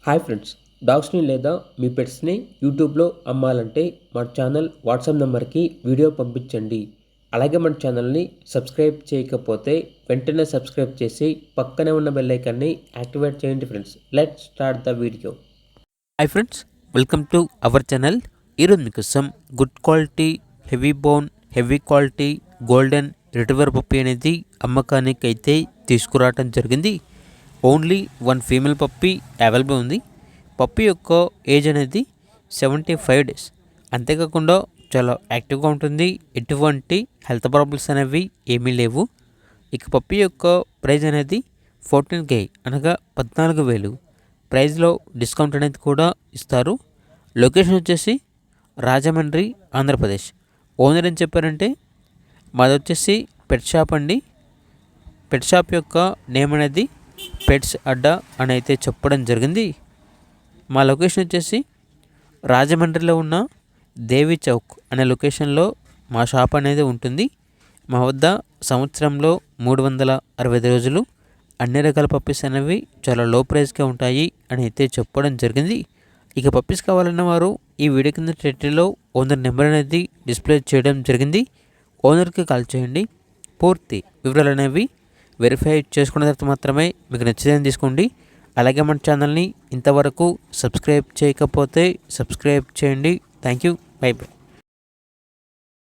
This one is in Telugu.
హాయ్ ఫ్రెండ్స్, డాగ్స్ని లేదా మీ పెట్స్ని యూట్యూబ్లో అమ్మాలంటే మన ఛానల్ వాట్సాప్ నెంబర్కి వీడియో పంపించండి. అలాగే మన ఛానల్ని సబ్స్క్రైబ్ చేయకపోతే వెంటనే సబ్స్క్రైబ్ చేసి పక్కనే ఉన్న బెల్ ఐకాన్ని యాక్టివేట్ చేయండి friends. Let's start the video. Hi friends, welcome to our channel. ఈరోజు మీకోసం good quality heavy bone heavy quality golden retriever puppy అనేది అమ్మకానికి అయితే తీసుకురావడం జరిగింది. Only one female puppy available ఉంది. పప్పీ యొక్క ఏజ్ అనేది 75 days. అంతేకాకుండా చాలా యాక్టివ్గా ఉంటుంది. ఎటువంటి హెల్త్ ప్రాబ్లమ్స్ అనేవి ఏమీ లేవు. ఇక పప్పీ యొక్క ప్రైస్ అనేది 14K అనగా 14,000. ప్రైస్లో డిస్కౌంట్ అనేది కూడా ఇస్తారు. లొకేషన్ వచ్చేసి రాజమండ్రి, ఆంధ్రప్రదేశ్. ఓనర్ ఏం చెప్పారంటే మాది వచ్చేసి పెట్ షాప్ అండి. పెట్ షాప్ యొక్క నేమ్ అనేది పెట్స్ అడ్డా అని అయితే చెప్పడం జరిగింది. మా లొకేషన్ వచ్చేసి రాజమండ్రిలో ఉన్న దేవి చౌక్ అనే లొకేషన్లో మా షాప్ అనేది ఉంటుంది. మా వద్ద సంవత్సరంలో 365 రోజులు అన్ని రకాల పప్పీస్ అనేవి చాలా లో ప్రైస్గా ఉంటాయి అని అయితే చెప్పడం జరిగింది. ఇక పప్పీస్ కావాలన్న వారు ఈ వీడియో కింద టైటిల్లో ఓనర్ నెంబర్ అనేది డిస్ప్లే చేయడం జరిగింది. ఓనర్కి కాల్ చేయండి. పూర్తి వివరాలు అనేవి వెరిఫై చేసుకున్న తర్వాత మాత్రమే మీకు నచ్చితే తీసుకోండి. అలాగే మన ఛానల్ని ఇంతవరకు సబ్స్క్రైబ్ చేయకపోతే సబ్స్క్రైబ్ చేయండి. Thank you. By by.